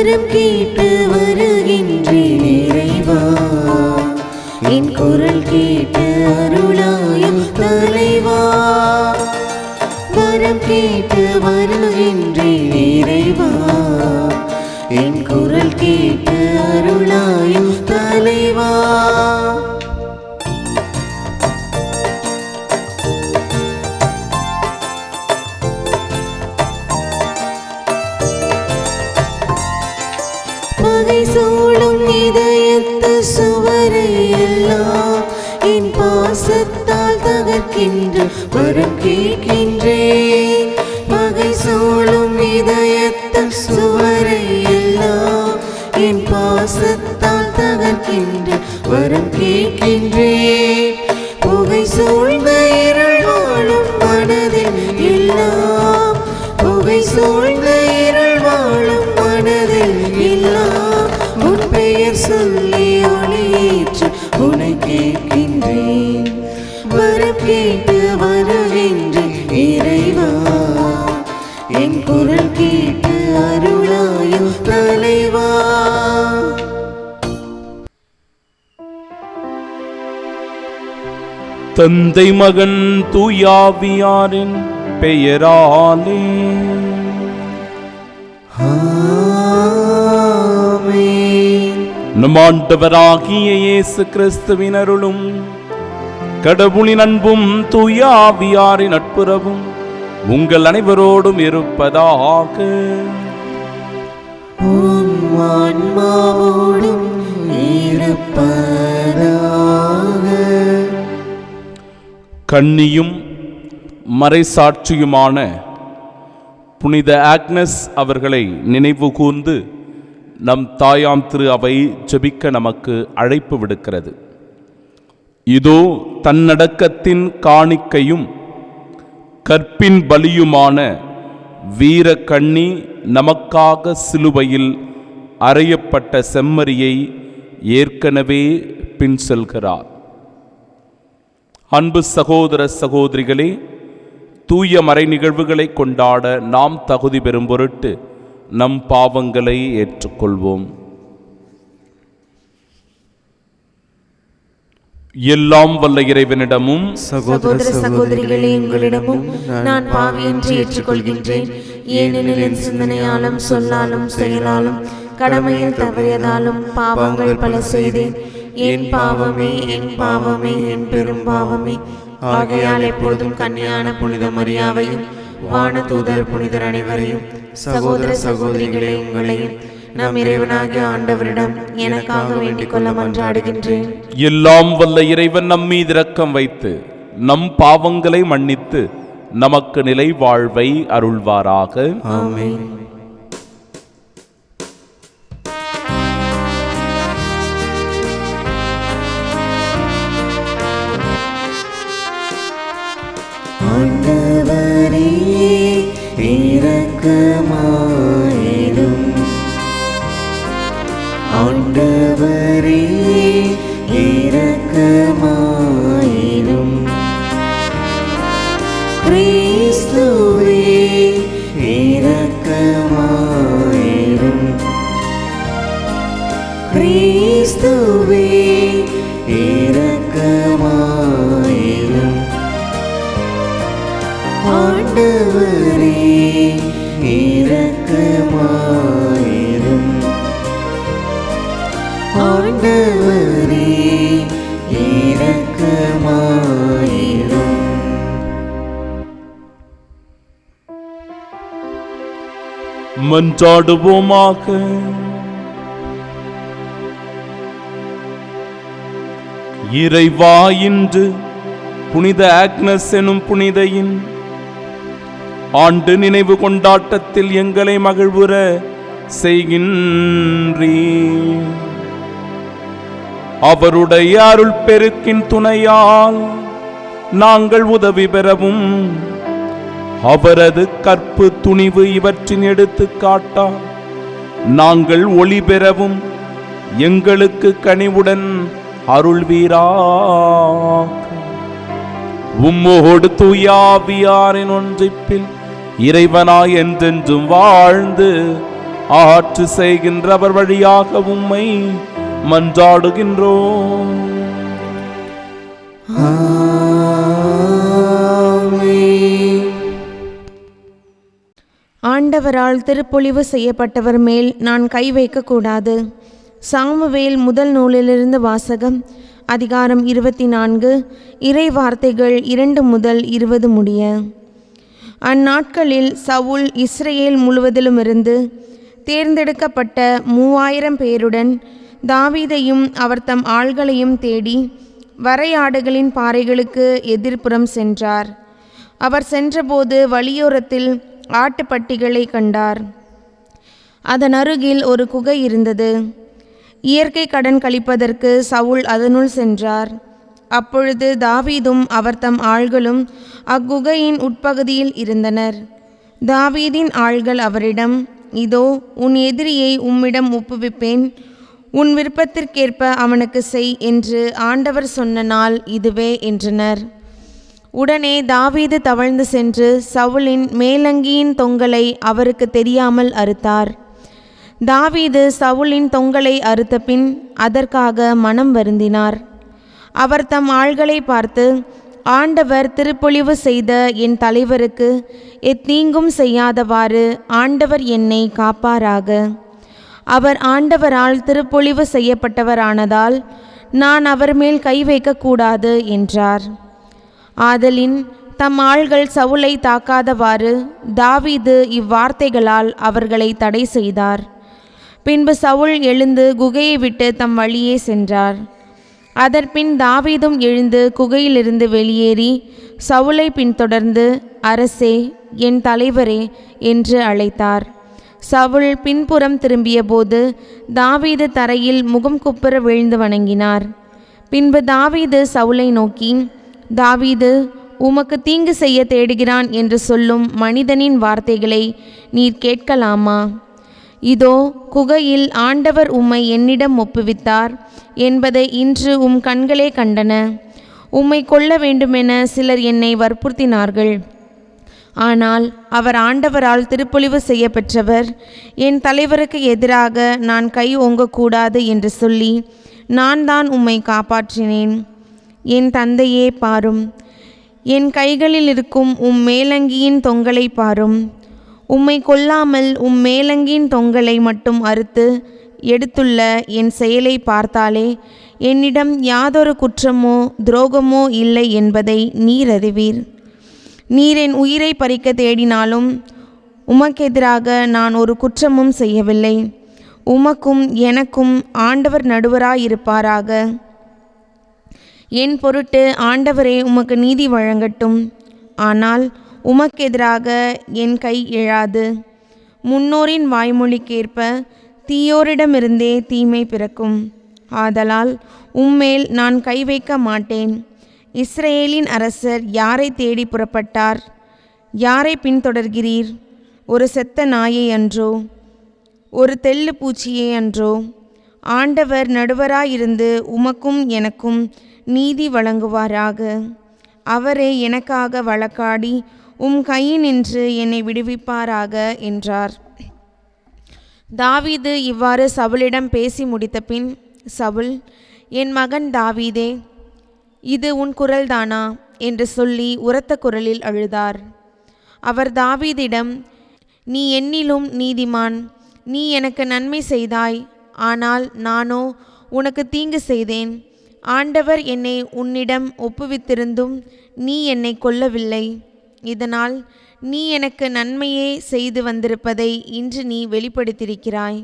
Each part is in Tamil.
வரம் கேட்டு வருகின்றேன் இறைவா, என் குரல் கேட்டு அருளாயும் தலைவா. வரம் கேட்டு வருகின்றேன் இறைவா, என் குரல் கேட்டு அருளாயும் தலைவா. பகை சூழும் இதயத்து சுவரை எல்லாம் என் பாசத்தால் தகர்க்கின்ற வரம் கேட்கின்றேன். பகை சூழும் இதயத்து சுவரை எல்லாம் என் பாசத்தால் தகர்க்கின்ற வரம் கேட்கின்றேன். புகை சூழ்ந்த இருள் வாழும் மனதில் எல்லாம், புகை சூழ்ந்த இருள் வாழும் மனதில் எல்லாம் உன் பெயர் சொல்லி ஒளியேற்று உனை கேட்கின்றேன். வரம் கேட்டு வருகின்றேன் இறைவா, என் குரல் கேட்டு அருளாயும் தலைவா. தந்தை மகன் தூயாவியாரின் பெயராலே நம் ஆண்டவராகிய இயேசு கிறிஸ்துவின் அருளும் கடவுளின் அன்பும் தூயாவியாரின் நட்புறவும் உங்கள் அனைவரோடும் இருப்பதாக. ஆன்மாவோடும் இருப்பதாக. கன்னியும் மறைசாட்சியுமான புனித ஆக்னஸ் அவர்களை நினைவு கூர்ந்து நம் தாயாம் திரு அவை ஜெபிக்க நமக்கு அழைப்பு விடுக்கிறது. இதோ தன்னடக்கத்தின் காணிக்கையும் கற்பின் பலியுமான வீர கன்னி நமக்காக சிலுவையில் அறையப்பட்ட செம்மறியை ஏற்கனவே பின் செல்கிறார். அன்பு சகோதர சகோதரிகளே, தூய மறை நிகழ்வுகளை கொண்டாட நாம் தகுதி பெறும் பொருட்டு நம் பாவங்களை ஏற்றுக்கொள்வோம். எல்லாம் வல்ல இறைவனிடமும் சகோதர சகோதரிகளே உங்களிடமும் நான் பாவி என்று ஏற்றுக்கொள்கின்றேன். ஏனெனில் என் சிந்தனையாலும் சொல்லாலும் செயலாலும் கடமையில் தவறியதாலும் பாவங்கள் பல செய்தேன். என் பாவமே, என் பாவமே, என் பெரும் பாவமே. ஆகையால் எப்பொழுதும் கன்னியான புனித மரியாவையும் வானதூதர் புனிதர் அனைவரையும் சகோதர சகோதரிகளே உங்களையும் நம் இறைவனாகிய ஆண்டவரிடம் எனக்காக வேண்டிக் கொள்ள மன்றாடுகின்றேன். எல்லாம் வல்ல இறைவன் நம் மீது இரக்கம் வைத்து நம் பாவங்களை மன்னித்து நமக்கு நிலை வாழ்வை அருள்வாராக. ஆமென். ஆண்டவரே இரக்கமாயிரும், ஆண்டவரே இரக்கமாயிரும். கிறிஸ்துவே இரக்கமாயிரும், கிறிஸ்துவே இரக்கமாயிரும். ஆண்டவரே இரக்கமாயிரும், ஆண்டவரே இரக்கமாயிரும். மன்றாடுவோமாக. இறைவா, இன்று புனித ஆக்னஸ் எனும் புனிதையின் ஆண்டு நினைவு கொண்டாட்டத்தில் எங்களை மகிழ்வுற செய்கின்றீர். அவருடைய அருள் பெருக்கின் துணையால் நாங்கள் உதவி பெறவும், அவரது கற்பு துணிவு இவற்றின் எடுத்துக்காட்டால் நாங்கள் ஒளி பெறவும் எங்களுக்கு கனிவுடன் அருள்வீராக. உம்மோடு தூயாவியாரின் ஒன்றிப்பில் இறைவனாய் என்றென்றும் வாழ்ந்து ஆற்று செய்கின்றவர் வழியாக உம்மை மன்றாடுகின்றோம். ஆண்டவரால் திருப்பொழிவு செய்யப்பட்டவர் மேல் நான் கை வைக்கக்கூடாது. சாமுவேல் முதல் நூலிலிருந்து வாசகம். அதிகாரம் 24, இறை வார்த்தைகள் 2 முதல் 20 முடிய. அந்நாட்களில் சவுல் இஸ்ரேல் முழுவதிலுமிருந்து தேர்ந்தெடுக்கப்பட்ட 3000 பேருடன் தாவீதையும் அவர் தம் ஆள்களையும் தேடி வரையாடுகளின் பாறைகளுக்கு எதிர்ப்புறம் சென்றார். அவர் சென்றபோது வழியோரத்தில் ஆட்டுப்பட்டிகளை கண்டார். அதன் அருகில் ஒரு குகை இருந்தது. இயற்கை கடன் கழிப்பதற்கு சவுல் அதனுள் சென்றார். அப்பொழுது தாவீதும் அவர் தம் ஆள்களும் அக்குகையின் உட்பகுதியில் இருந்தனர். தாவீதின் ஆள்கள் அவரிடம், இதோ உன் எதிரியை உம்மிடம் ஒப்புவிப்பேன், உன் விருப்பத்திற்கேற்ப அவனுக்கு செய் என்று ஆண்டவர் சொன்ன நாள் இதுவே என்றனர். உடனே தாவீது தவழ்ந்து சென்று சவுலின் மேலங்கியின் தொங்கலை அவருக்கு தெரியாமல் அறுத்தார். தாவீது சவுலின் தொங்கலை அறுத்த பின் அதற்காக மனம் வருந்தினார். அவர் தம் ஆள்களை பார்த்து, ஆண்டவர் திருப்பொழிவு செய்த என் தலைவருக்கு எத்தீங்கும் செய்யாதவாறு ஆண்டவர் என்னை காப்பாராக. அவர் ஆண்டவரால் திருப்பொழிவு செய்யப்பட்டவரானதால் நான் அவர் மேல் கை வைக்கக்கூடாது என்றார். ஆதலின் தம் ஆள்கள் சவுலை தாக்காதவாறு தாவீது இவ்வார்த்தைகளால் அவர்களை தடை செய்தார். பின்பு சவுல் எழுந்து குகையை விட்டு தம் வழியே சென்றார். அதற்பின் தாவீதும் எழுந்து குகையிலிருந்து வெளியேறி சவுலை பின்தொடர்ந்து, அரசே, என் தலைவரே என்று அழைத்தார். சவுல் பின்புறம் திரும்பிய போது தாவீது தரையில் முகம் குப்புற வீழ்ந்து வணங்கினார். பின்பு தாவீது சவுலை நோக்கி, தாவீது, உமக்கு தீங்கு செய்ய தேடுகிறான் என்று சொல்லும் மனிதனின் வார்த்தைகளை நீர் கேட்கலாமா? இதோ குகையில் ஆண்டவர் உம்மை என்னிடம் ஒப்புவித்தார் என்பதை இன்று உம் கண்களே கண்டன. உம்மை கொல்ல வேண்டுமென சிலர் என்னை வற்புறுத்தினார்கள். ஆனால் அவர் ஆண்டவரால் திருப்பொழிவு செய்ய பெற்றவர். என் தலைவருக்கு எதிராக நான் கை ஓங்கக்கூடாது என்று சொல்லி நான் தான் உம்மை காப்பாற்றினேன். என் தந்தையே பாரும், என் கைகளில் இருக்கும் உம் மேலங்கியின் தொங்கலை பாரும். உம்மை கொல்லாமல் உம் மேலங்கியின் தொங்கலை மட்டும் அறுத்து எடுத்துள்ள என் செயலை பார்த்தாலே என்னிடம் யாதொரு குற்றமோ துரோகமோ இல்லை என்பதை நீர் அறிவீர். நீர் என் உயிரை பறிக்க தேடினாலும் உமக்கெதிராக நான் ஒரு குற்றமும் செய்யவில்லை. உமக்கும் எனக்கும் ஆண்டவர் நடுவராயிருப்பாராக. என் பொருட்டு ஆண்டவரே உமக்கு நீதி வழங்கட்டும். ஆனால் உமக்கெதிராக என் கை எழாது. முன்னோரின் வாய்மொழிக்கேற்ப தீயோரிடமிருந்தே தீமை பிறக்கும். ஆதலால் உம்மேல் நான் கை வைக்க மாட்டேன். இஸ்ரேலின் அரசர் யாரை தேடி புறப்பட்டார்? யாரை பின்தொடர்கிறீர்? ஒரு செத்த நாயை அன்றோ? ஒரு தெள்ளு பூச்சியே அன்றோ? ஆண்டவர் நடுவராயிருந்து உமக்கும் எனக்கும் நீதி வழங்குவாராக. அவரே எனக்காக வழக்காடி உம் கையினின்று என்னை விடுவிப்பாராக என்றார். தாவீது இவ்வாறு சவுலிடம் பேசி முடித்த பின் சவுல், என் மகன் தாவீதே, இது உன் குரல்தானா என்று சொல்லி உரத்த குரலில் அழுதார். அவர் தாவீதிடம், நீ என்னிலும் நீதிமான். நீ எனக்கு நன்மை செய்தாய், ஆனால் நானோ உனக்கு தீங்கு செய்தேன். ஆண்டவர் என்னை உன்னிடம் ஒப்புவித்திருந்தும் நீ என்னை கொல்லவில்லை. இதனால் நீ எனக்கு நன்மையே செய்து வந்திருப்பதை இன்று நீ வெளிப்படுத்தியிருக்கிறாய்.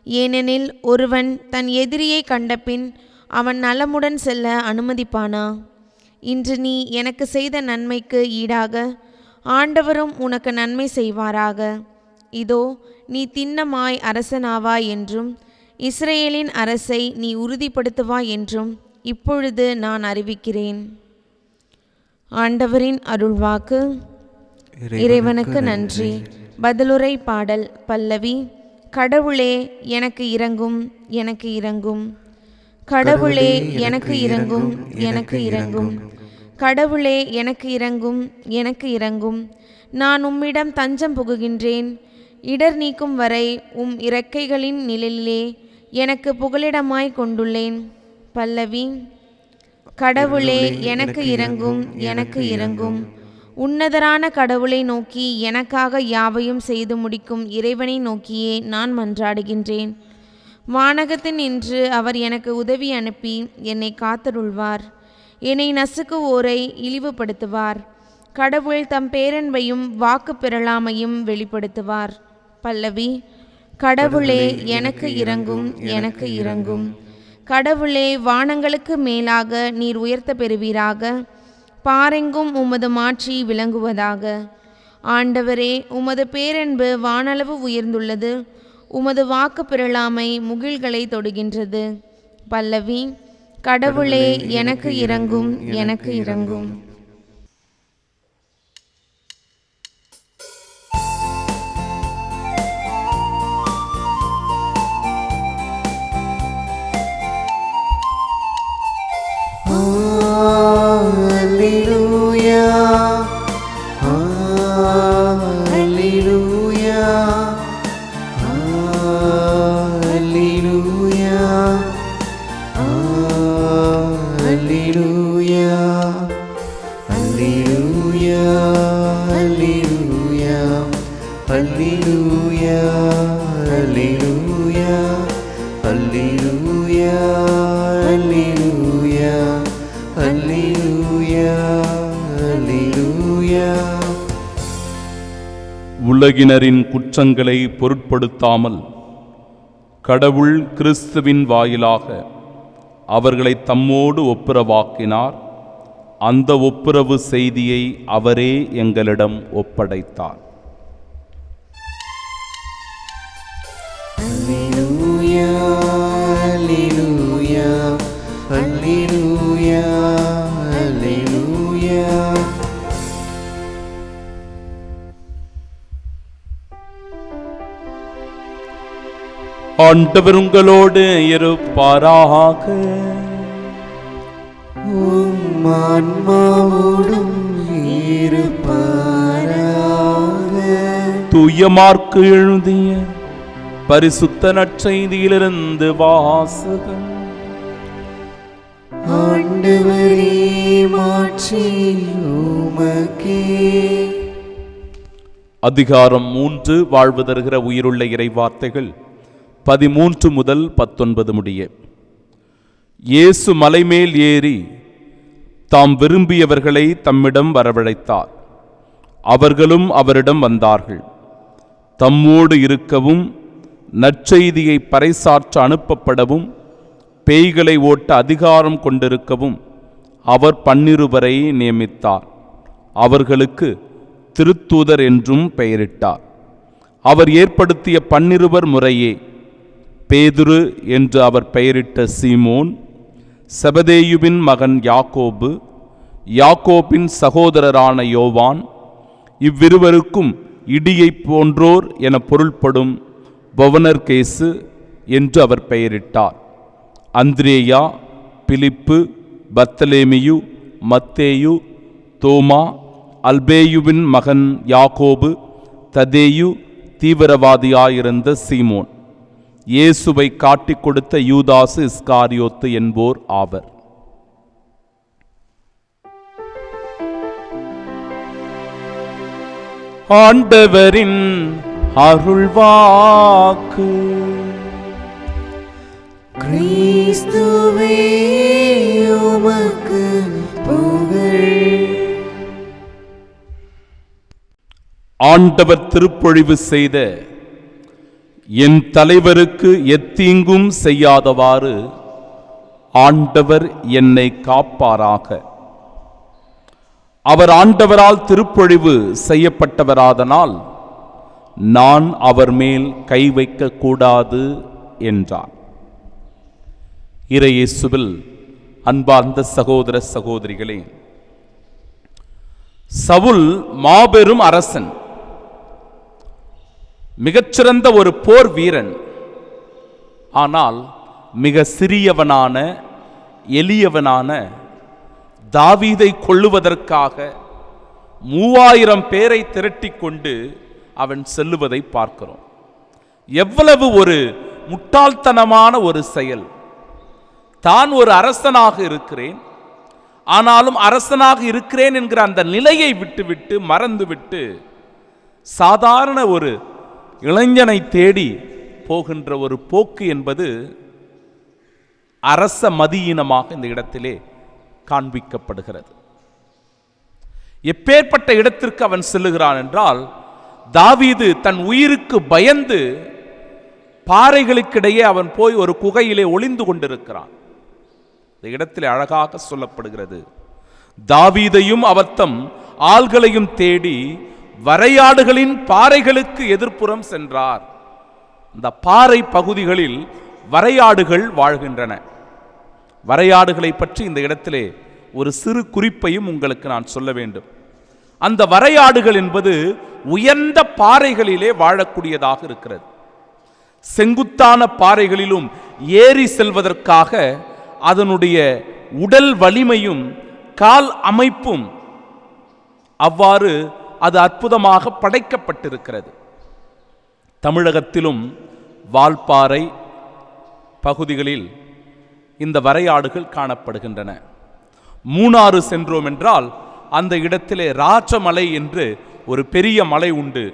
ஏனெனில் ஒருவன் தன் எதிரியை கண்டபின் அவன் நலமுடன் செல்ல அனுமதிப்பானா? இன்று நீ எனக்கு செய்த நன்மைக்கு ஈடாக ஆண்டவரும் உனக்கு நன்மை செய்வாராக. இதோ நீ திண்ணமாய் அரசனாவாய் என்றும் இஸ்ரேலின் அரசை நீ உறுதிப்படுத்துவாய் என்றும் இப்பொழுது நான் அறிவிக்கிறேன். ஆண்டவரின் அருள்வாக்கு. இறைவனுக்கு நன்றி. பதிலுரை பாடல் பல்லவி. கடவுளே எனக்கு இரங்கும், எனக்கு இரங்கும். கடவுளே எனக்கு இரங்கும், எனக்கு இரங்கும். கடவுளே எனக்கு இரங்கும், எனக்கு இரங்கும். நான் உம்மிடம் தஞ்சம் புகுகின்றேன். இடர் நீக்கும் வரை இறக்கைகளின் நிழலிலே எனக்கு புகலிடமாய் கொண்டுள்ளேன். பல்லவி. கடவுளே எனக்கு இரங்கும், எனக்கு இரங்கும். உன்னதரான கடவுளை நோக்கி, எனக்காக யாவையும் செய்து முடிக்கும் இறைவனை நோக்கியே நான் மன்றாடுகின்றேன். வானகத்தின் நின்று அவர் எனக்கு உதவி அனுப்பி என்னை காத்தருள்வார். என்னை நசுக்குவோரை இழிவுபடுத்துவார். கடவுள் தம் பேரன்பையும் வாக்கு பெறலாமையும் வெளிப்படுத்துவார். பல்லவி. கடவுளே எனக்கு இரங்கும், எனக்கு இரங்கும். கடவுளே, வானங்களுக்கு மேலாக நீர் உயர்த்த பெறுவீராக. பாரெங்கும் உமது மாட்சி விளங்குவதாக. ஆண்டவரே, உமது பேரன்பு வானளவு உயர்ந்துள்ளது. உமது வாக்கு பிறழாமை முகில்களை தொடுகின்றது. பல்லவி. கடவுளே எனக்கு இரங்கும், எனக்கு இரங்கும். உலகினரின் குற்றங்களை பொருட்படுத்தாமல் கடவுள் கிறிஸ்துவின் வாயிலாக அவர்களை தம்மோடு ஒப்புரவாக்கினார். அந்த ஒப்புரவு செய்தியை அவரே எங்களிடம் ஒப்படைத்தார். அல்லேலூயா, அல்லேலூயா, அல்லேலூயா, அல்லேலூயா. ஆண்டவர் உங்களோடு இருப்பாராக. உம் ஆன்மாவோடும் இருப்பாராக. தூய மார்க்கு எழுதிய பரிசுத்த நற்செய்தியிலிருந்து வாசகம். ஆண்டவரே, மாட்சி உமக்கே. அதிகாரம் 3. வாழ்வு தருகிற உயிருள்ள இறைவார்த்தைகள் 13 முதல் 19 முடிய. இயேசு மலைமேல் ஏறி தாம் விரும்பியவர்களை தம்மிடம் வரவழைத்தார். அவர்களும் அவரிடம் வந்தார்கள். தம்மோடு இருக்கவும், நற்செய்தியை பறைசாற்ற அனுப்பப்படவும், பேய்களை ஓட்ட அதிகாரம் கொண்டிருக்கவும் அவர் 12 நியமித்தார். அவர்களுக்கு திருத்தூதர் என்றும் பெயரிட்டார். அவர் ஏற்படுத்திய 12 முறையே பேதுரு என்று அவர் பெயரிட்ட சீமோன், செபதேயுவின் மகன் யாக்கோபு, யாக்கோபின் சகோதரரான யோவான், இவ்விருவருக்கும் இடியைப் போன்றோர் என பொருள்படும் பொவனர்கேசு என்று அவர் பெயரிட்டார். அந்திரேயா, பிலிப்பு, பர்த்தலேமியு, மத்தேயு, தோமா, அல்பேயுவின் மகன் யாக்கோபு, ததேயு, தீவிரவாதியாயிருந்த சீமோன், இயேசுவை காட்டிக் கொடுத்த யூதாசு இஸ்காரியோத்து என்போர் ஆவர். ஆண்டவரின் அருள்வாக்கு. கிறிஸ்துவே உமக்கு புகழ். ஆண்டவர் திருப்பொழிவு செய்த என் தலைவருக்கு எத்தீங்கும் செய்யாதவாறு ஆண்டவர் என்னை காப்பாராக. அவர் ஆண்டவரால் திருப்பொழிவு செய்யப்பட்டவராதனால் நான் அவர் மேல் கை வைக்க கூடாது என்றார். இறையேசுவில் அன்பார்ந்த சகோதர சகோதரிகளே, சவுல் மாபெரும் அரசன், மிகச்சிறந்த ஒரு போர் வீரன். ஆனால் மிக சிறியவனான எளியவனான தாவீதை கொல்லுவதற்காக 3000 பேரை திரட்டி கொண்டு அவன் செல்லுவதை பார்க்கிறோம். எவ்வளவு ஒரு முட்டாள்தனமான ஒரு செயல்! தான் ஒரு அரசனாக இருக்கிறேன், ஆனாலும் அரசனாக இருக்கிறேன் என்கிற அந்த நிலையை விட்டுவிட்டு மறந்துவிட்டு சாதாரண ஒரு இளைஞனை தேடி போகின்ற ஒரு போக்கு என்பது அரச மதியீனமாக இந்த இடத்திலே காண்பிக்கப்படுகிறது. எப்பேற்பட்ட இடத்திற்கு அவன் செல்லுகிறான் என்றால், தாவீது தன் உயிருக்கு பயந்து பாறைகளுக்கிடையே அவன் போய் ஒரு குகையிலே ஒளிந்து கொண்டிருக்கிறான். இந்த இடத்திலே அழகாக சொல்லப்படுகிறது, தாவீதையும் அவர்தம் ஆள்களையும் தேடி வரையாடுகளின் பாறைகளுக்கு எதிர்ப்புறம் சென்றார். இந்த பாறை பகுதிகளில் வரையாடுகள் வாழ்கின்றன. வரையாடுகளை பற்றி இந்த இடத்திலே ஒரு சிறு குறிப்பையும் உங்களுக்கு நான் சொல்ல வேண்டும். அந்த வரையாடுகள் என்பது உயர்ந்த பாறைகளிலே வாழக்கூடியதாக இருக்கிறது. செங்குத்தான பாறைகளிலும் ஏறி செல்வதற்காக அதனுடைய உடல் வலிமையும் கால் அமைப்பும் அவ்வாறு அது அற்புதமாக படைக்கப்பட்டிருக்கிறது. தமிழகத்திலும் வால்பாறை பகுதிகளில் இந்த வரையாடுகள் காணப்படுகின்றன. மூணாறு சென்றோம் என்றால் அந்த இடத்திலே ராஜமலை என்று ஒரு பெரிய மலை உண்டு.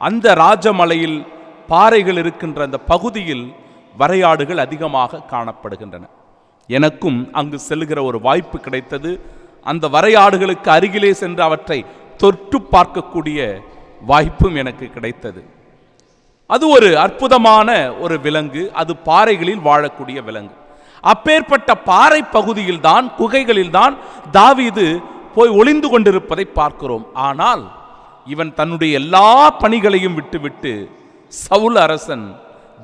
அந்த ராஜமலையில் பாறைகள் இருக்கின்ற அந்த பகுதியில் வரையாடுகள் அதிகமாக காணப்படுகின்றன. எனக்கும் அங்கு செல்கிற ஒரு வாய்ப்பு கிடைத்தது. அந்த வரையாடுகளுக்கு அருகிலே சென்று அவற்றை தொட்டு பார்க்கக்கூடிய வாய்ப்பும் எனக்கு கிடைத்தது. அது ஒரு அற்புதமான ஒரு விலங்கு. அது பாறைகளில் வாழக்கூடிய விலங்கு. அப்பேற்பட்ட பாறை பகுதியில் தான், குகைகளில் தான் தாவீது போய் ஒளிந்து கொண்டிருப்பதை பார்க்கிறோம். ஆனால் இவன் தன்னுடைய எல்லா பணிகளையும் விட்டுவிட்டு சவுல் அரசன்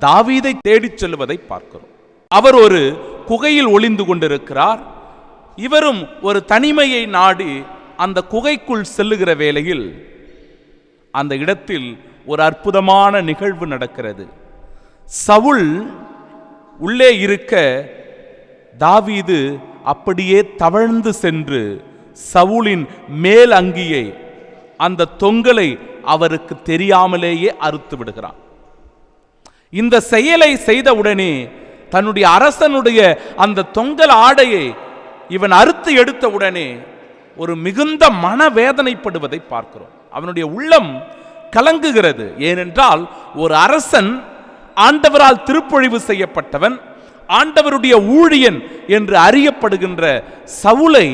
தாவீதை தேடிச் செல்வதை பார்க்கிறோம். அவர் ஒரு குகையில் ஒளிந்து கொண்டிருக்கிறார். இவரும் ஒரு தனிமையை நாடி அந்த குகைக்குள் செல்லுகிற வேளையில் அந்த இடத்தில் ஒரு அற்புதமான நிகழ்வு நடக்கிறது. சவுல் உள்ளே இருக்க தாவீது அப்படியே தவழ்ந்து சென்று சவுலின் மேல் அங்கியை, அந்த தொங்கலை அவருக்கு தெரியாமலேயே அறுத்து விடுகிறான். இந்த செயலை செய்தவுடனே தன்னுடைய அரசனுடைய அந்த தொங்கல் ஆடையை இவன் அறுத்து எடுத்த உடனே ஒரு மிகுந்த மனவேதனைப்படுவதை பார்க்கிறோம். அவனுடைய உள்ளம் கலங்குகிறது. ஏனென்றால் ஒரு அரசன், ஆண்டவரால் திருப்பொழிவு செய்யப்பட்டவன், ஆண்டவருடைய ஊழியன் என்று அறியப்படுகின்ற சவுலை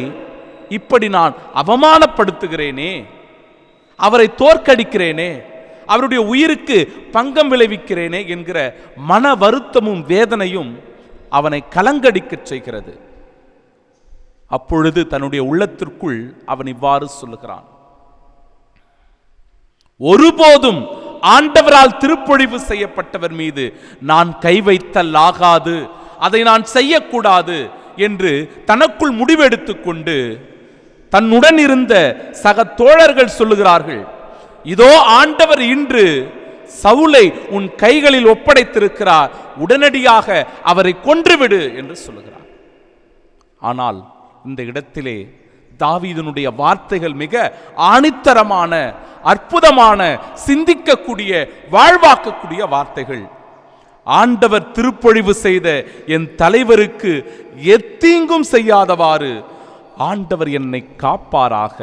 இப்படி நான் அவமானப்படுத்துகிறேனே, அவரை தோற்கடிக்கிறேனே, அவருடைய உயிருக்கு பங்கம் விளைவிக்கிறேனே என்கிற மன வருத்தமும் வேதனையும் அவனை கலங்கடிக்கச் செய்கிறது. அப்பொழுது தன்னுடைய உள்ளத்திற்குள் அவன் இவ்வாறு சொல்லுகிறான், ஒருபோதும் ஆண்டவரால் திருப்பொழிவு செய்யப்பட்டவர் மீது நான் கை வைத்தல் ஆகாது, அதை நான் செய்யக்கூடாது என்று தனக்குள் முடிவெடுத்துக் கொண்டு தன்னுடன் இருந்த சக தோழர்கள் சொல்லுகிறார்கள், இதோ ஆண்டவர் இன்று சவுலை உன் கைகளில் ஒப்படைத்திருக்கிறார், உடனடியாக அவரை கொன்றுவிடு என்று சொல்லுகிறார். ஆனால் இந்த இடத்திலே தாவீதினுடைய வார்த்தைகள் மிக ஆணித்தரமான, அற்புதமான, சிந்திக்கக்கூடிய, வாழ்வாக்கக்கூடிய வார்த்தைகள். ஆண்டவர் திருப்பொழிவு செய்த என் தலைவருக்கு எத்தீங்கும் செய்யாதவாறு ஆண்டவர் என்னை காப்பாராக.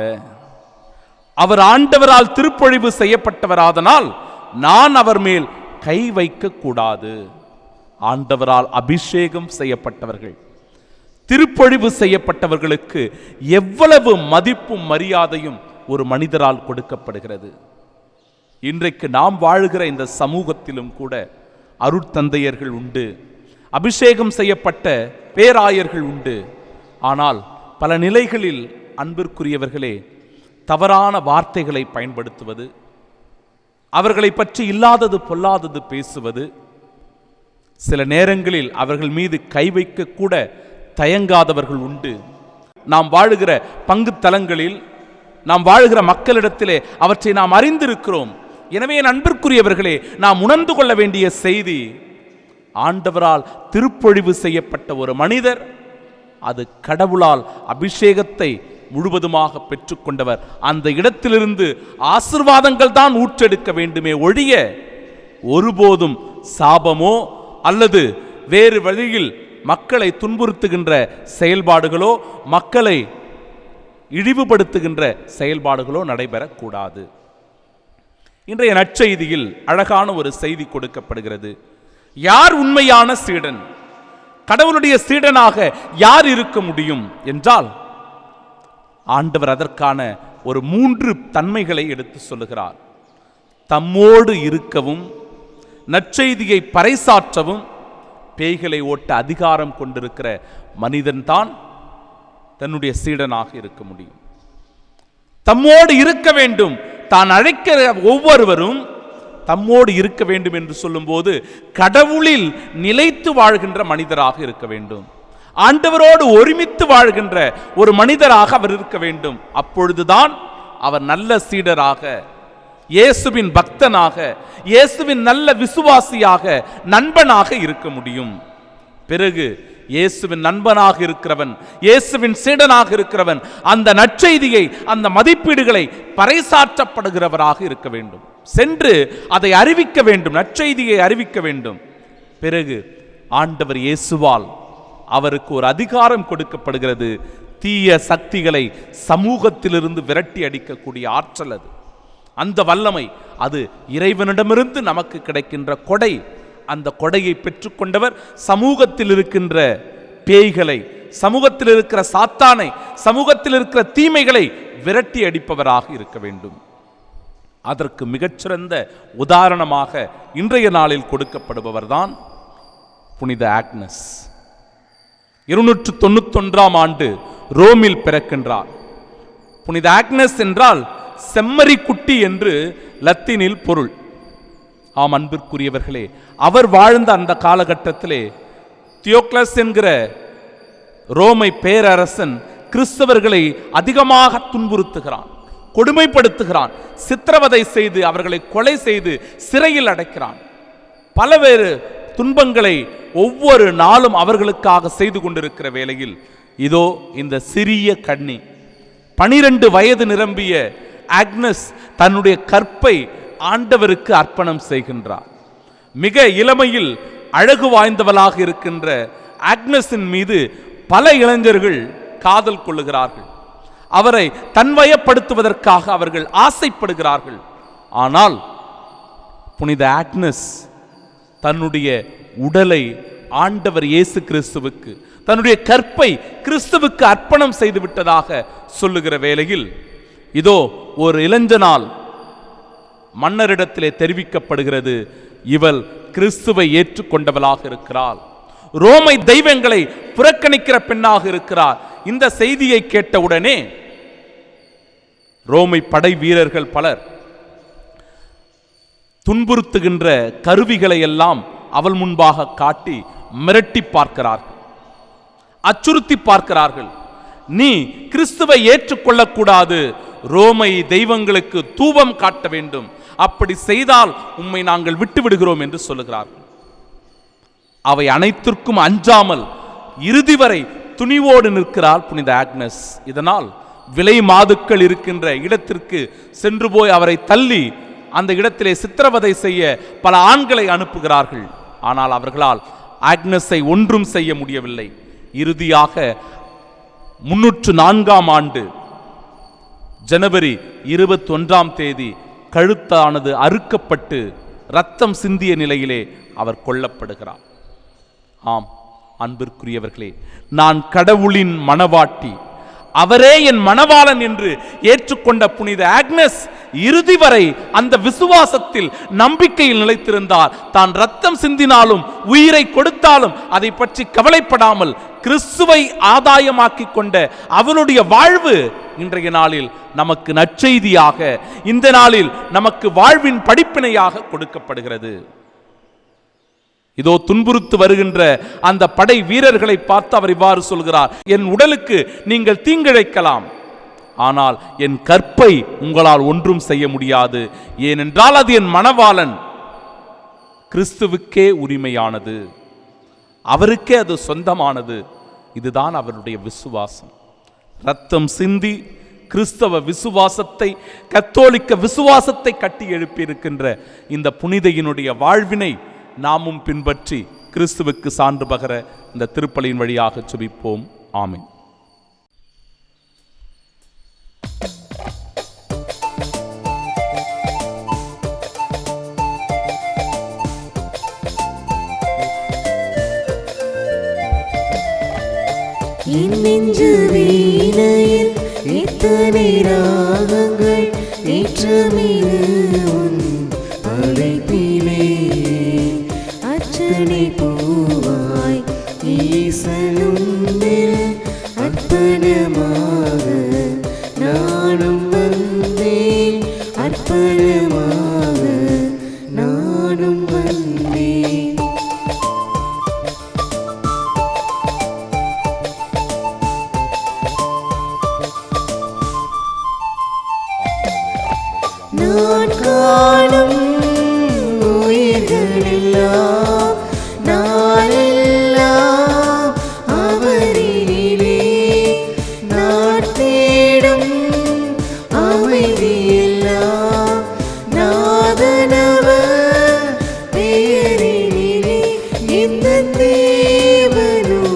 அவர் ஆண்டவரால் திருப்பொழிவு செய்யப்பட்டவராதனால் நான் அவர் மேல் கை வைக்க கூடாது. ஆண்டவரால் அபிஷேகம் செய்யப்பட்டவர்கள், திருப்பொழிவு செய்யப்பட்டவர்களுக்கு எவ்வளவு மதிப்பும் மரியாதையும் ஒரு மனிதரால் கொடுக்கப்படுகிறது. இன்றைக்கு நாம் வாழுகிற இந்த சமூகத்திலும் கூட அருட்தந்தையர்கள் உண்டு, அபிஷேகம் செய்யப்பட்ட பேராயர்கள் உண்டு. ஆனால் பல நிலைகளில் அன்பிற்குரியவர்களே தவறான வார்த்தைகளை பயன்படுத்துவது, அவர்களை பற்றி இல்லாதது பொல்லாதது பேசுவது, சில நேரங்களில் அவர்கள் மீது கை வைக்க கூட தயங்காதவர்கள் உண்டு. நாம் வாழுகிற பங்கு தலங்களில், நாம் வாழுகிற மக்களிடத்திலே அவற்றை நாம் அறிந்திருக்கிறோம். எனவே என் அன்பிற்குரியவர்களே, நாம் உணர்ந்து கொள்ள வேண்டிய செய்தி, ஆண்டவரால் திருப்பொழிவு செய்யப்பட்ட ஒரு மனிதர், அது கடவுளால் அபிஷேகத்தை முழுவதுமாக பெற்றுக்கொண்டவர். அந்த இடத்திலிருந்து ஆசீர்வாதங்கள் தான் ஊற்றெடுக்க வேண்டுமே ஒழிய ஒருபோதும் சாபமோ அல்லது வேறு வழியில் மக்களை துன்புறுத்துகின்ற செயல்பாடுகளோ மக்களை இழிவுபடுத்துகின்ற செயல்பாடுகளோ நடைபெறக்கூடாது. இன்றைய நற்செய்தியில் அழகான ஒரு செய்தி கொடுக்கப்படுகிறது. யார் உண்மையான சீடன்? கடவுளுடைய சீடனாக யார் இருக்க முடியும் என்றால் ஆண்டவர் அதற்கான ஒரு 3 தன்மைகளை எடுத்து சொல்லுகிறார். தம்மோடு இருக்கவும், நற்செய்தியை பறைசாற்றவும், பேய்களை ஓட்ட அதிகாரம் கொண்டிருக்கிற மனிதன்தான் தன்னுடைய சீடனாக இருக்க முடியும். தம்மோடு இருக்க வேண்டும். தான் அழைக்கிற ஒவ்வொருவரும் தம்மோடு இருக்க வேண்டும் என்று சொல்லும்போது கடவுளில் நிலைத்து வாழ்கின்ற மனிதராக இருக்க வேண்டும். ஆண்டவரோடு ஒருமித்து வாழ்கின்ற ஒரு மனிதராக அவர் இருக்க வேண்டும். அப்பொழுதுதான் அவர் நல்ல சீடராக, இயேசுவின் பக்தனாக, இயேசுவின் நல்ல விசுவாசியாக, நண்பனாக இருக்க முடியும். பிறகு இயேசுவின் நண்பனாக இருக்கிறவன், இயேசுவின் சீடனாக இருக்கிறவன் அந்த நற்செய்தியை, அந்த மதிப்பீடுகளை பறைசாற்றப்படுகிறவராக இருக்க வேண்டும். சென்று அதை அறிவிக்க வேண்டும், நற்செய்தியை அறிவிக்க வேண்டும். பிறகு ஆண்டவர் இயேசுவால் அவருக்கு ஒரு அதிகாரம் கொடுக்கப்படுகிறது. தீய சக்திகளை சமூகத்திலிருந்து விரட்டி அடிக்கக்கூடிய ஆற்றல் அது. அந்த வல்லமை அது இறைவனிடமிருந்து நமக்கு கிடைக்கின்ற கொடை. அந்த கொடையை பெற்றுக்கொண்டவர் சமூகத்தில் இருக்கின்ற பேய்களை, சமூகத்தில் இருக்கிற சாத்தானை, சமூகத்தில் இருக்கிற தீமைகளை விரட்டி அடிப்பவராக இருக்க வேண்டும். அதற்கு மிகச்சிறந்த உதாரணமாக இன்றைய நாளில் கொடுக்கப்படுபவர்தான் புனித ஆக்னஸ். 291ஆம் ஆண்டு ரோமில் பிறக்கின்றார். புனித ஆக்னஸ் என்றால் செம்மறி குட்டி என்று லத்தீனில் பொருள். ஆம் அன்பிற்குரியவர்களே, அவர் வாழ்ந்த அந்த காலகட்டத்திலே தியோக்லஸ் என்கிற ரோமை பேரரசன் கிறிஸ்தவர்களை அதிகமாக துன்புறுத்துகிறான், கொடுமைப்படுத்துகிறான், சித்திரவதை செய்து அவர்களை கொலை செய்து சிறையில் அடைக்கிறான். பலவேறு துன்பங்களை ஒவ்வொரு நாளும் அவர்களுக்காக செய்து கொண்டிருக்கிற வேளையில் இதோ இந்த சிறிய கன்னி 12 வயது நிரம்பிய ஆக்னஸ் தன்னுடைய கற்பை ஆண்டவருக்கு அர்ப்பணம் செய்கின்றார். மிக இளமையில் அழகு வாய்ந்தவளாக இருக்கின்ற ஆக்னஸின் மீது பல இளைஞர்கள் காதல் கொள்ளுகிறார்கள். அவரை தன்வயப்படுத்துவதற்காக அவர்கள் ஆசைப்படுகிறார்கள். ஆனால் புனித ஆக்னஸ் தன்னுடைய உடலை ஆண்டவர் இயேசு கிறிஸ்துவுக்கு, தன்னுடைய கற்பை கிறிஸ்துவுக்கு அர்ப்பணம் செய்து விட்டதாக சொல்லுகிற வேளையில் இதோ ஒரு இளைஞனால் மன்னரிடத்திலே தெரிவிக்கப்படுகிறது, இவள் கிறிஸ்துவை ஏற்றுக்கொண்டவளாக இருக்கிறாள், ரோமை தெய்வங்களை புறக்கணிக்கிற பெண்ணாக இருக்கிறார். இந்த செய்தியை கேட்டவுடனே ரோமை படை வீரர்கள் பலர் துன்புறுத்துகின்ற கருவிகளை எல்லாம் அவள் முன்பாக காட்டி மிரட்டி பார்க்கிறார்கள், அச்சுறுத்தி பார்க்கிறார்கள். நீ கிறிஸ்துவை ஏற்றுக்கொள்ளக்கூடாது, ரோமை தெய்வங்களுக்கு தூபம் காட்ட வேண்டும், அப்படி செய்தால் உம்மை நாங்கள் விட்டுவிடுகிறோம் என்று சொல்லுகிறார்கள். அவை அனைத்திற்கும் அஞ்சாமல் இறுதி வரை துணிவோடு நிற்கிறாள் புனித ஆக்னஸ். இதனால் விலை மாதுக்கள் இருக்கின்ற இடத்திற்கு சென்று போய் அவரை தள்ளி அந்த இடத்திலே சித்திரவதை செய்ய பல ஆண்களை அனுப்புகிறார்கள். ஆனால் அவர்களால் ஆக்னஸை ஒன்றும் செய்ய முடியவில்லை. இறுதியாக 304ஆம் ஆண்டு ஜனவரி 21ஆம் தேதி கழுத்தானது அறுக்கப்பட்டு இரத்தம் சிந்திய நிலையிலே அவர் கொல்லப்படுகிறார். ஆம் அன்பிற்குரியவர்களே, நான் கடவுளின் மணவாட்டி, அவரே என் மணவாளன் என்று ஏற்றுக்கொண்ட புனித ஆக்னஸ் இறுதி வரை அந்த விசுவாசத்தில் நம்பிக்கையில் நிலைத்திருந்தார். தான் ரத்தம் சிந்தினாலும் உயிரை கொடுத்தாலும் அதை பற்றி கவலைப்படாமல் கிறிஸ்துவை ஆதாயமாக்கி கொண்ட அவனுடைய வாழ்வு இன்றைய நாளில் நமக்கு நற்செய்தியாக, இந்த நாளில் நமக்கு வாழ்வின் படிப்பினையாக கொடுக்கப்படுகிறது. இதோ துன்புறுத்து வருகின்ற அந்த படை வீரர்களை பார்த்து அவர் இவ்வாறு சொல்கிறார், என் உடலுக்கு நீங்கள் தீங்கிழைக்கலாம், ஆனால் என் கற்பை உங்களால் ஒன்றும் செய்ய முடியாது, ஏனென்றால் அது என் மணவாளன், கிறிஸ்துவுக்கே உரிமையானது, அவருக்கே அது சொந்தமானது. இதுதான் அவருடைய விசுவாசம். ரத்தம் சிந்தி கிறிஸ்தவ விசுவாசத்தை, கத்தோலிக்க விசுவாசத்தை கட்டி எழுப்பியிருக்கின்ற இந்த புனிதையினுடைய வாழ்வினை நாமும் பின்பற்றி கிறிஸ்துவுக்கு சான்று பகர இந்த திருப்பலியின் வழியாக ஜெபிப்போம். ஆமென். என் நெஞ்சு வீணையில் இத்தனை ராகங்கள் ஏற்றமிது உன் படைப்பிலே. அர்ச்சனை பூவாய் ஈசனுன்னில் அர்ப்பணமாக நானும் வந்தேன், அர்ப்பணமாக நானும் வந்தேன். நான் காணும் உயிர்களெல்லாம் நாளெல்லாம் அவரிலே. நான் தேடும் அமைதியெல்லாம் நாதனவர் பெயரிலே. இந்த தேவனோடுதான்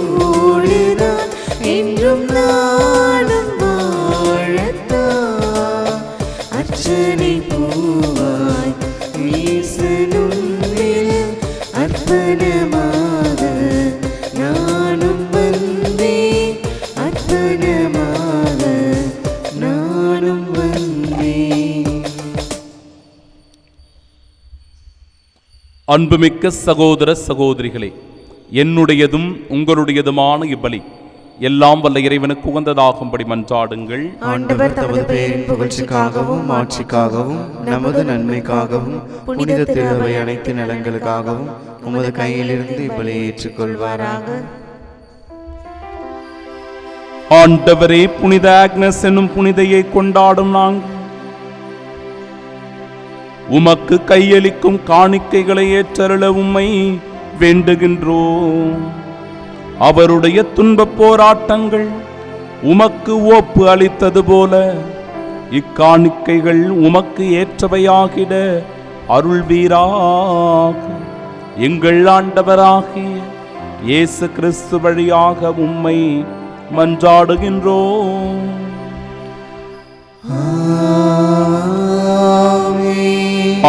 என்றும் நானும் வாழத்தான். அர்ச்சனை பூவாய் ஈசனுன்னில் அர்ப்பணமாக நானும் வந்தேன், அர்ப்பணமாக நானும் வந்தேன். அன்புமிக்க சகோதர சகோதரிகளே, என்னுடையதும் உங்களுடையதுமான இப்பலி எல்லாம் வல்ல இறைவனுக்கு உகந்ததாகும்படி மன்றாடுங்கள். ஆண்டவர் தமது பெயரின் புகழ்ச்சிக்காகவும் ஆட்சிக்காகவும் நமது நன்மைக்காகவும் புனித திருவை அனைத்து நலன்களுக்காகவும் உமது கையிலிருந்து இப்பலியை ஏற்றுக்கொள்வாராக. ஆண்டவரே, புனித ஆக்னஸ் என்னும் புனிதையை கொண்டாடும் நாங்கள் உமக்கு கையளிக்கும் காணிக்கைகளை ஏற்றருள உம்மை வேண்டுகின்றோம். அவருடைய துன்பப் போராட்டங்கள் உமக்கு ஓப்பு அளித்தது போல இக்காணிக்கைகள் உமக்கு ஏற்றவையாகிட அருள்வீராக. எங்கள் ஆண்டவராகிய இயேசு கிறிஸ்து வழியாக உம்மை மன்றாடுகின்றோம்.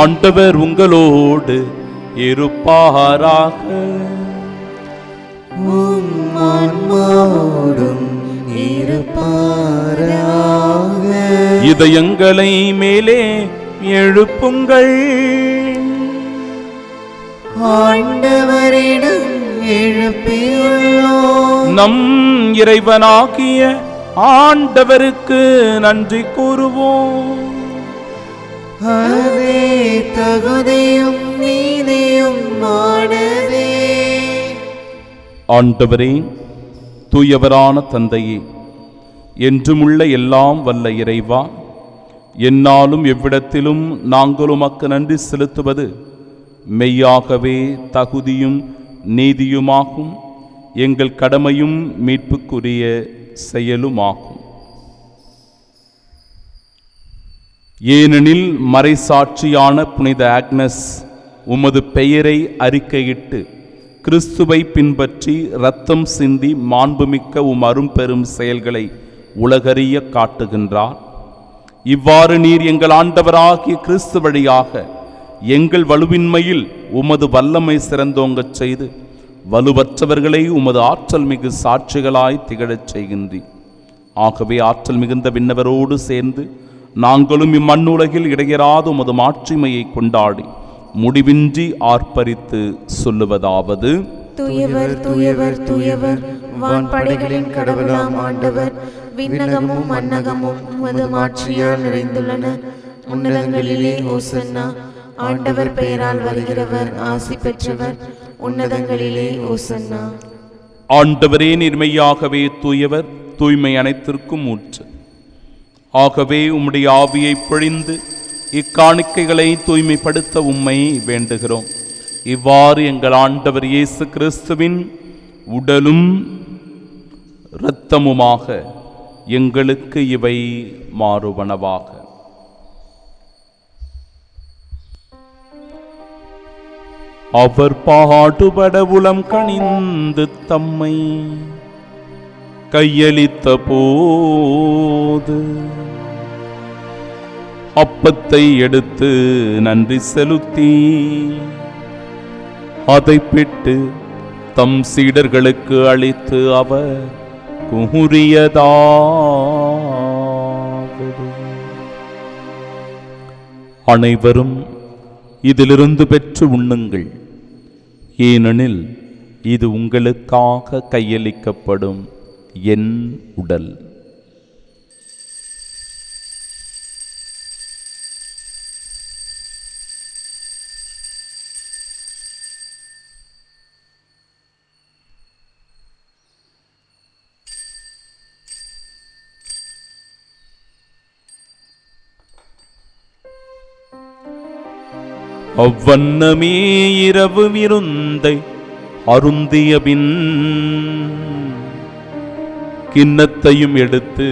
ஆண்டவர் உங்களோடு இருப்பாராக. உம் ஆன்மாவோடும் இருப்பாராக. இதயங்களை மேலே எழுப்புங்கள். ஆண்டவரிடம் எழுப்பியுள்ளோம். நம் இறைவனாகிய ஆண்டவருக்கு நன்றி கூறுவோம். அதே தகுதியும் நீதியும் ஆனதே. ஆண்டவரே, தூயவரான தந்தையே, என்றுமுள்ள எல்லாம் வல்ல இறைவா, என்னாலும் எவ்விடத்திலும் நாங்கள் உமக்கு நன்றி செலுத்துவது மெய்யாகவே தகுதியும் நீதியுமாகும், எங்கள் கடமையும் மீட்புக்குரிய செயலுமாகும். ஏனெனில் மறைசாட்சியான புனித ஆக்னஸ் உமது பெயரை அறிக்கையிட்டு கிறிஸ்துவை பின்பற்றி இரத்தம் சிந்தி மாண்புமிக்க அரும்பெரும் செயல்களை உலகறிய காட்டுகின்றார். இவ்வாறு நீர் எங்கள் ஆண்டவராகிய கிறிஸ்து வழியாக எங்கள் வலுவின்மையில் உமது வல்லமை சிறந்தோங்கச் செய்து வலுவற்றவர்களை உமது ஆற்றல் மிகு சாட்சிகளாய் திகழச் செய்கின்றீர். ஆகவே ஆற்றல் மிகுந்த விண்ணவரோடு சேர்ந்து நாங்களும் இம்மண்ணுலகில் இடையராத உமது மாட்சிமையை கொண்டாடி முடிவின்றி ஆர்ப்பரித்து சொல்லுவதாவது: தூயவர் தூயவர் தூயவர், வான்படைகளின் கடவுளாம் ஆண்டவர், விண்ணகமும் மன்னகமும் உமது மாட்சியால் நிறைந்துள்ளன. உன்னதங்களிலே ஓசன்னா. ஆண்டவர் பெயரால் வருகிறவர் ஆசி பெற்றவர். உன்னதங்களிலே ஓசன்னா. ஆண்டவரே, நிர்மையாகவே தூயவர், தூய்மை அனைத்திற்கும் ஊற்று. ஆகவே உம்முடைய ஆவியை பொழிந்து இக்காணிக்கைகளை தூய்மைப்படுத்த உம்மை வேண்டுகிறோம். இவ்வாறு எங்கள் ஆண்டவர் இயேசு கிறிஸ்துவின் உடலும் இரத்தமுமாக எங்களுக்கு இவை மாறுவனவாக. அவர் பாடுபட உளம் கனிந்து தம்மை கையளித்த போது அப்பத்தை எடுத்து நன்றி செலுத்தி அதை பிட்டு தம் சீடர்களுக்கு அளித்து அவர் கூறியதாவது: அனைவரும் இதிலிருந்து பெற்று உண்ணுங்கள், ஏனெனில் இது உங்களுக்காக கையளிக்கப்படும் என் உடல். அவ்வண்ணமே இரவு விருந்தை அருந்திய பின் கிண்ணத்தையும் எடுத்து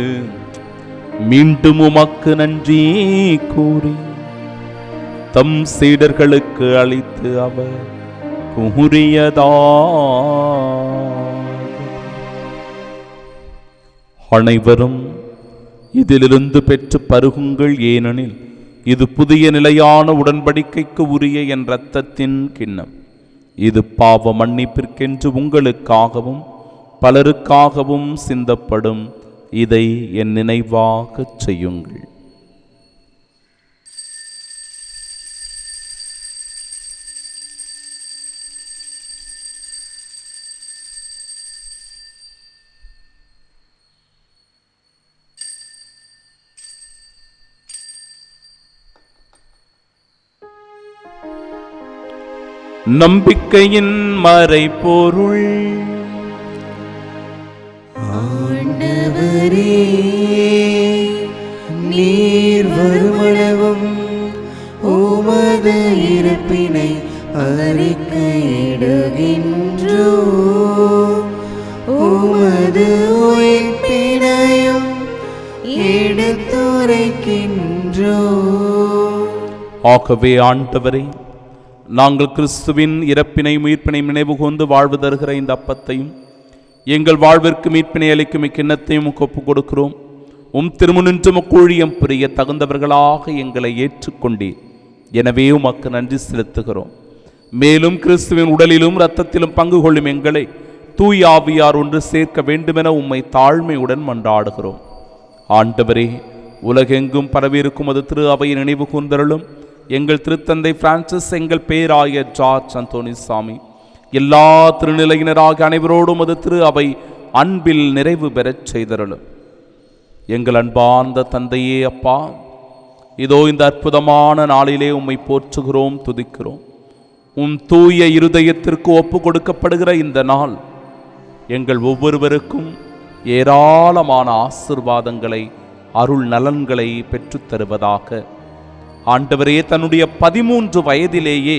மீண்டும் உமக்கு நன்றி கூறி தம் சீடர்களுக்கு அளித்து அவர் கூறியதாவது: அனைவரும் இதிலிருந்து பெற்று பருகுங்கள், ஏனெனில் இது புதிய நிலையான உடன்படிக்கைக்கு உரிய என் இரத்தத்தின் கிண்ணம். இது பாவ மன்னிப்பிற்கென்று உங்களுக்காகவும் பலருக்காகவும் சிந்தப்படும். இதை என் நினைவாகச் செய்யுங்கள். நம்பிக்கையின் மறைபொருள். ஆண்டவரே, நீர் வருமளவும் உமது இறப்பினை அறிக்கையிடுகின்றோம், உமது உயிர்ப்பினையும் எடுத்துரைக்கின்றோம். ஆகவே ஆண்டவரே, நாங்கள் கிறிஸ்துவின் இறப்பினையும் உயிர்ப்பினையும் நினைவு கூர்ந்து வாழ்வு தருகிற இந்த அப்பத்தையும் எங்கள் வாழ்விற்கு மீட்பினை அளிக்கும் இக்கிண்ணத்தையும் ஒப்புக் கொடுக்கிறோம். திருமுனின்று ஊழியம் புரிய தகுந்தவர்களாக எங்களை ஏற்றுக்கொண்டீர். எனவே உமக்கு நன்றி செலுத்துகிறோம். மேலும் கிறிஸ்துவின் உடலிலும் இரத்தத்திலும் பங்கு கொள்ளும் எங்களை தூய் ஆவியார் ஒன்று சேர்க்க வேண்டுமென உம்மை தாழ்மையுடன் மன்றாடுகிறோம். ஆண்டவரே, உலகெங்கும் பரவியிருக்கும் அது திரு அவையை நினைவு கூர்ந்தருளும். எங்கள் திருத்தந்தை பிரான்சிஸ், எங்கள் பேராயர் ஜார்ஜ் அந்தோனிசாமி, எல்லா திருநிலையினராக அனைவரோடும் அது திரு அவை அன்பில் நிறைவு பெறச் செய்தருளும். எங்கள் அன்பார்ந்த தந்தையே, அப்பா, இதோ இந்த அற்புதமான நாளிலே உம்மை போற்றுகிறோம், துதிக்கிறோம். தூய இருதயத்திற்கு ஒப்பு கொடுக்கப்படுகிற இந்த நாள் எங்கள் ஒவ்வொருவருக்கும் ஏராளமான ஆசீர்வாதங்களை, அருள் நலன்களை பெற்றுத் தருவதாக. ஆண்டவரே, தன்னுடைய 13 வயதிலேயே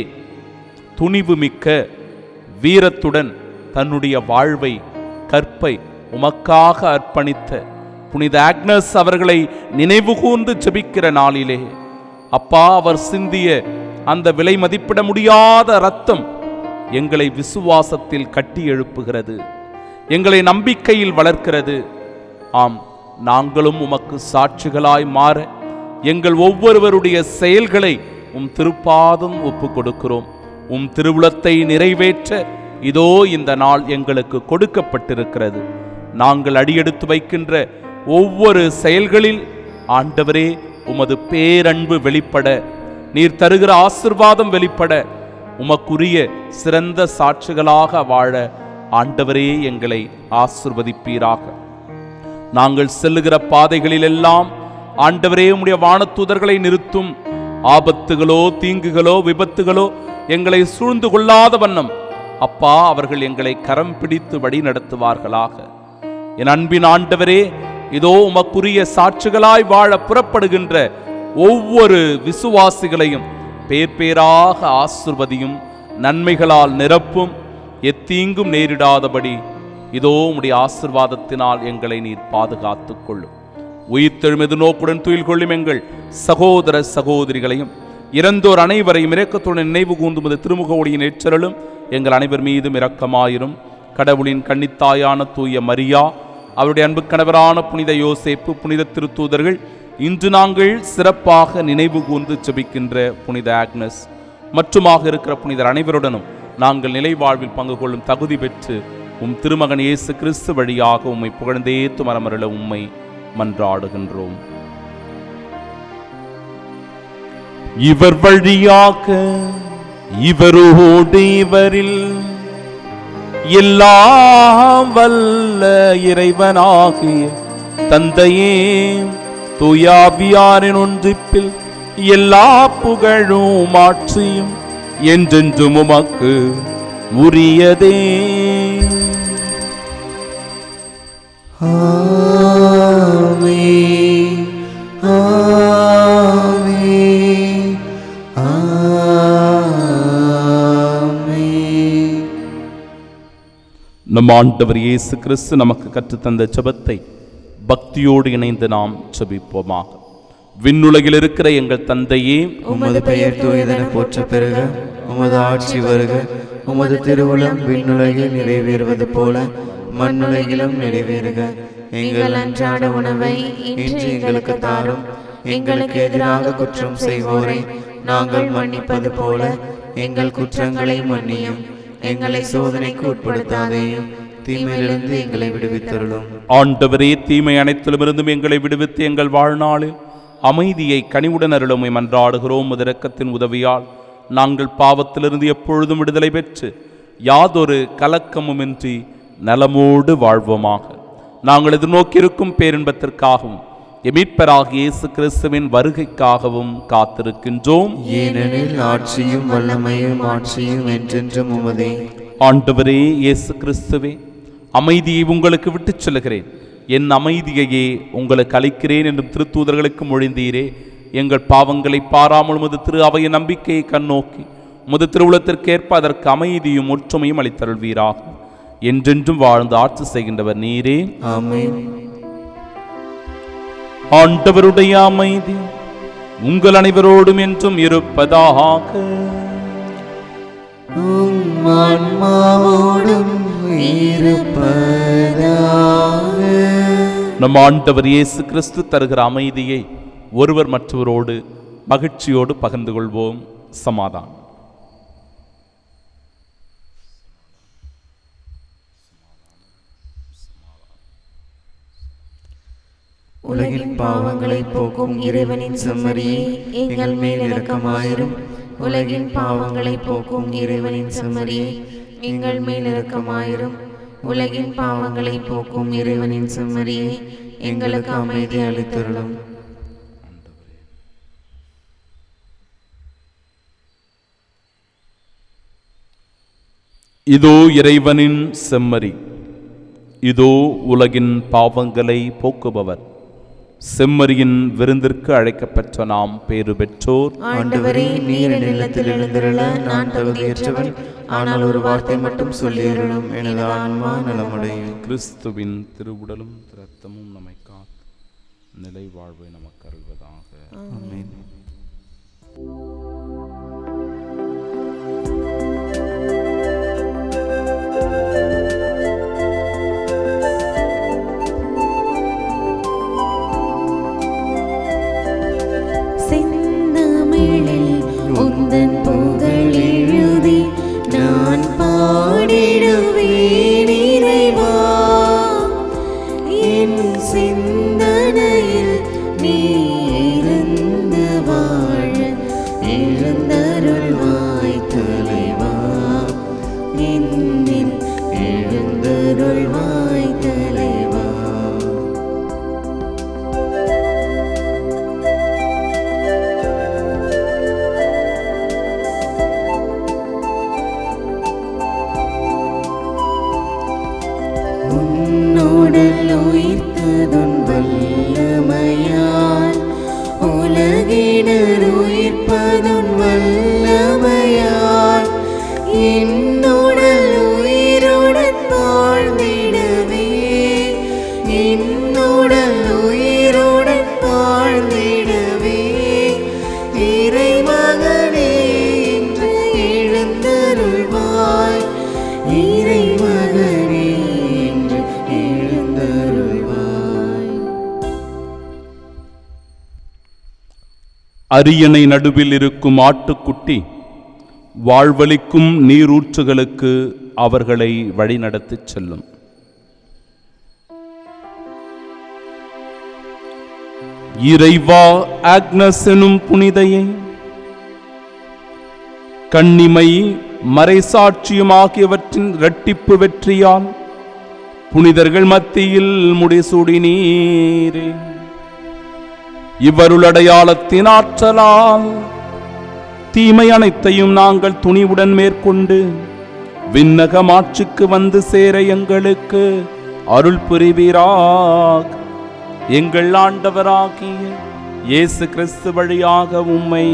துணிவு மிக்க வீரத்துடன் தன்னுடைய வாழ்வை, கற்பை உமக்காக அர்ப்பணித்த புனித ஆக்னஸ் அவர்களை நினைவு கூர்ந்து ஜெபிக்கிற நாளிலே அப்பா, அவர் சிந்திய அந்த விலை மதிப்பிட முடியாத இரத்தம் எங்களை விசுவாசத்தில் கட்டி எழுப்புகிறது, எங்களை நம்பிக்கையில் வளர்க்கிறது. ஆம், நாங்களும் உமக்கு சாட்சிகளாய் மாற எங்கள் ஒவ்வொருவருடைய செயல்களை திருப்பாதம் ஒப்பு கொடுக்கிறோம். திருவுளத்தை நிறைவேற்ற இதோ இந்த நாள் எங்களுக்கு கொடுக்கப்பட்டிருக்கிறது. நாங்கள் அடியெடுத்து வைக்கின்ற ஒவ்வொரு செயல்களில் ஆண்டவரே, உமது பேரன்பு வெளிப்பட, நீர் தருகிற ஆசீர்வாதம் வெளிப்பட, உமக்குரிய சிறந்த சாட்சிகளாக வாழ ஆண்டவரே எங்களை ஆசீர்வதிப்பீராக. நாங்கள் செல்லுகிற பாதைகளில் எல்லாம் ஆண்டவரே, உம்முடைய வானதூதர்களை நிறுத்தும். ஆபத்துகளோ, தீங்குகளோ, விபத்துகளோ எங்களை சூழ்ந்து கொள்ளாத வண்ணம் அப்பா, அவர்கள் எங்களை கரம் பிடித்து வழி நடத்துவார்களாக. என் அன்பின் ஆண்டவரே, இதோ உமக்குரிய சாட்சிகளாய் வாழ புறப்படுகின்ற ஒவ்வொரு விசுவாசிகளையும் பேர் பேராக ஆசீர்வதியும், நன்மைகளால் நிரப்பும், எத்தீங்கும் நேரிடாதபடி இதோ உம்முடைய ஆசீர்வாதத்தினால் எங்களை நீர் பாதுகாத்துக் கொள்ளும். உயிர்த்தெழும் நோக்குடன் துயில் கொள்ளும் எங்கள் சகோதர சகோதரிகளையும் இறந்தோர் அனைவரையும் இரக்கத்துடன் நினைவு கூர்ந்துமது திருமுக ஒளியின் ஏற்றலும் எங்கள் அனைவர் மீதும் இரக்கமாயிரும். கடவுளின் கன்னித்தாயான தூய மரியா, அவருடைய அன்பு கணவரான புனித யோசேப்பு, புனித திருத்தூதர்கள், இன்று நாங்கள் சிறப்பாக நினைவு கூர்ந்து ஜெபிக்கின்ற புனித ஆக்னஸ் மற்றுமாக இருக்கிற புனிதர் அனைவருடனும் நாங்கள் நிலை வாழ்வில் பங்கு கொள்ளும் தகுதி பெற்று திருமகன் இயேசு கிறிஸ்து வழியாக உம்மை புகழ்ந்தேத்து மரமருள உம்மை மன்றாடுகின்றோம். இவர் வழியாக இவரோடு இவரில் எல்லாம் வல்ல இறைவனாகிய தந்தையே தூயாவியாரின் ஒன்றிப்பில் எல்லா புகழும் ஆட்சியும் என்றென்றும் உமக்கு உரியதே. ஆமென், ஆமென், ஆமென். நம் ஆண்டவர் இயேசு கிறிஸ்து நமக்கு கற்றுத்தந்த ஜெபத்தை பக்தியோடு இணைந்து நாம் ஜெபிப்போமாக. விண்ணுலகில் இருக்கிற எங்கள் தந்தையே, உமது பெயர் தூயதென போற்ற பெறுக. உமது ஆட்சி வருக. உமது திருவுளம் விண்ணுலகில் நிறைவேறுவது போல மண்ணுலகிலும் நிறைவேறுக. எங்கள் அன்றாட உணவை இன்று எங்களுக்கு தாரும். எங்களுக்கு எதிராக குற்றம் செய்வோரை நாங்கள் மன்னிப்பது போல எங்கள் குற்றங்களை மன்னியும். எங்களை சோதனைக்கு உட்படுத்தாதேயும், தீமையிலிருந்து எங்களை விடுவித்தருளும். ஆண்டவரே, தீமை அனைத்திலுமிருந்தும் எங்களை விடுவித்து எங்கள் வாழ்நாளில் அமைதியை கனிவுடன் அருளுமை மன்றாடுகிறோம். இரக்கத்தின் உதவியால் நாங்கள் பாவத்திலிருந்து எப்பொழுதும் விடுதலை பெற்று யாதொரு கலக்கமுமின்றி நலமோடு வாழ்வோமாக. நாங்கள் எதிர்நோக்கியிருக்கும் பேரின்பத்திற்காகவும் மீட்பராகிய இயேசு கிறிஸ்துவின் வருகைக்காகவும் காத்திருக்கின்றோம். ஏனெனில் ஆட்சியும் வல்லமையும் ஆட்சியும் என்றென்றும் உமதே. ஆண்டவரே இயேசு கிறிஸ்துவே, அமைதியை உங்களுக்கு விட்டுச் சொல்லுகிறேன், என் அமைதியையே உங்களுக்கு அளிக்கிறேன் என்றும் திருத்தூதர்களுக்கு மொழிந்தீரே. எங்கள் பாவங்களை பாராமல் உமது திரு அவையின் நம்பிக்கையை கண்ணோக்கி உமது திருவுளத்திற்கேற்ப அதற்கு அமைதியும் ஒற்றுமையும் அளித்தருள்வீராக. என்றென்றும் வாழ்ந்து ஆட்சி செய்கின்றவர் நீரே. ஆமென். ஆண்டவருடைய அமைதி உங்கள் அனைவரோடும் என்றும் இருப்பதாக. உம் ஆன்மாவோடும் இருப்பதாக. நம் ஆண்டவர் இயேசு கிறிஸ்து தருகிற அமைதியை ஒருவர் மற்றவரோடு மகிழ்ச்சியோடு பகிர்ந்து கொள்வோம். சமாதானம். உலகின் பாவங்களை போக்கும் இறைவனின் செம்மறியே, எங்கள் மேல் இரக்கமாயிரும். உலகின் பாவங்களை போக்கும் இறைவனின் செம்மறியே, எங்கள் மேல் இரக்கமாயிரும். உலகின் பாவங்களை போக்கும் இறைவனின் செம்மறியே, எங்களுக்கு அமைதி அளித்தருளும். இதோ இறைவனின் செம்மறி, இதோ உலகின் பாவங்களை போக்குபவர். செம்மறியின் விருந்திற்கு அழைக்கப்பெற்ற நாம் பேறு பெற்றோர். ஆண்டவரே, நீர் என் இல்லத்தில் எழுந்தருள நான் தகுதியற்றவன். ஆனால் ஒரு வார்த்தை மட்டும் சொல்லியருளும், எனது ஆன்மா நலமடையும். கிறிஸ்துவின் திருவுடலும் இரத்தமும் நம்மை காத்து நிலை வாழ்வை நமக்கு அருள்வதாக. ஆமென். செந்தமிழில் உந்தன் புகழ் எழுதி நான் பாடிடுவேன் இறைவா. என் சிந்தனையில் நீ இருந்து வாழ எழுந்தருள்வாய் தலைவா. என்னில் எழுந்தருள்வாய் தலைவா. உன்னோடல் உயிர்த்ததுன் வல்லமையால் உலகினர் உயிர்ப்பதுன் வல்லமையால் என்னுடல் உயிருடன் வாழ்ந்திடவே. என்னுடல் உயிருடன் அரியணை நடுவில் இருக்கும் ஆட்டுக்குட்டி வாழ்வளிக்கும் நீரூற்றுகளுக்கு அவர்களை வழிநடத்திச் செல்லும். இறைவா ஆக்னஸ் எனும் புனிதையை கண்ணிமை மறைசாட்சியும் ஆகியவற்றின் இரட்டிப்பு வெற்றியால் புனிதர்கள் மத்தியில் முடிசூடினீரே. இவ்வருளடையாளத்தின் ஆற்றலால் தீமை அனைத்தையும் நாங்கள் துணிவுடன் மேற்கொண்டு விண்ணகம் ஆட்சிக்கு வந்து சேர எங்களுக்கு அருள் புரிவீராக. எங்கள் ஆண்டவராகிய இயேசு கிறிஸ்து வழியாக உம்மை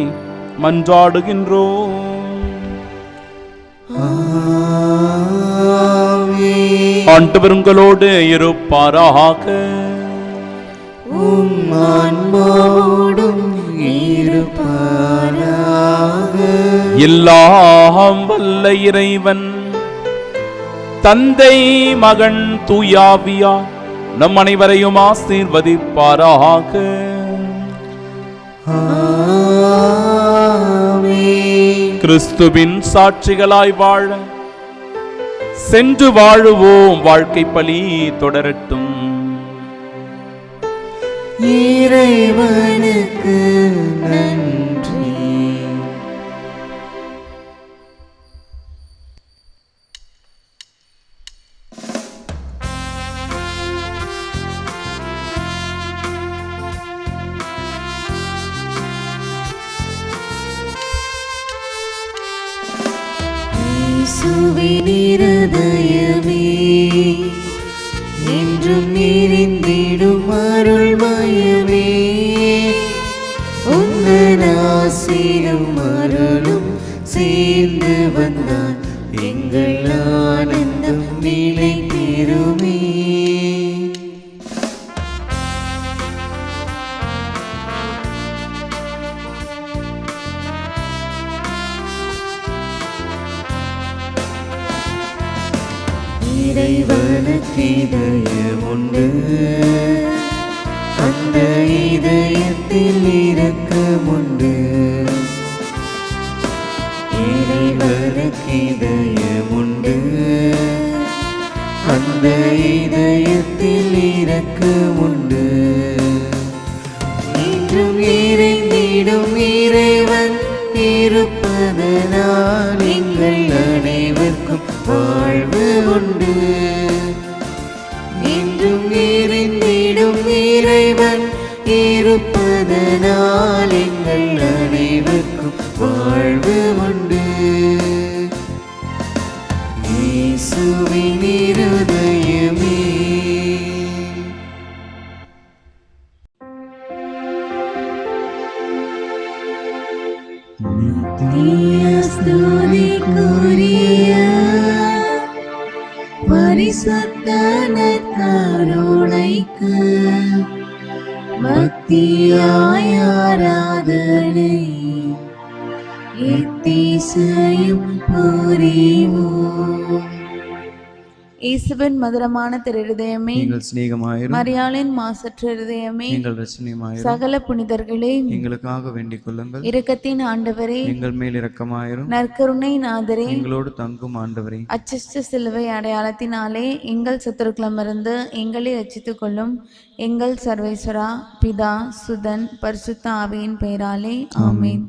மன்றாடுகின்றோம். ஆண்டவர் உங்களோடு இருப்பாராக. எல்லாம் வல்ல இறைவன் தந்தை மகன் தூயாவியா நம் அனைவரையும் ஆசீர்வதிப்பாராக. கிறிஸ்துவின் சாட்சிகளாய் வாழ சென்று வாழுவோம். வாழ்க்கை பலி தொடரட்டும். இறைவனுக்கு நன்றி. இயேசுவின் இருதயமே என்றும் நிறைந்திடும் அருள்மயமே, உந்தன் ஆசீரும் அருளும் சேர்ந்து வந்தால் எங்கள் ஆனந்தம் நிலை பெறுமே. இறைவனுக்கு இதயம் உண்டு, அந்த இதயத்தில் இரக்கம் உண்டு. இறைவனுக்கு இதயம் உண்டு, அந்த இதயத்தில் இரக்கம் உண்டு. இன்றும் இறைந்திடும் இறைவன் இருப்பதனால் எங்கள் அனைவருக்கும் வாழ்வு உண்டு. இன்றும் நிறைந்திடும் இறைவன் இருப்பதனால் எங்கள் அனைவருக்கும் வாழ்வு உண்டு. இயேசுவின் இருதயமே. பரிசுத்த நற்கருணைக்கு பக்தியாய் ஆராதனை எத்திசையும் புரிவோம். இயேசுவின் மதுரமான திருஹிருதயமே, எங்கள் சிநேகமாயிரும். மரியாளின் மாசற்ற இருதயமே, எங்கள் ரட்சணியமாயிரும். சகல புனிதர்களே, எங்களுக்காக வேண்டிக் கொள்ளுங்கள். இரக்கத்தின் ஆண்டவரே, எங்கள் மேல் இரக்கமாயிரும். நற்கருணை நாதரே, எங்களோடு தங்கும் ஆண்டவரே, அச்சஸ்ட சிலுவை அடையாளத்தினாலே எங்கள் சத்துருக்களமிருந்து எங்களை ரட்சித்துக் கொள்ளும் எங்கள் சர்வேஸ்வரா, பிதா, சுதன், பரிசுத்த ஆவியின் பெயராலே ஆமென்.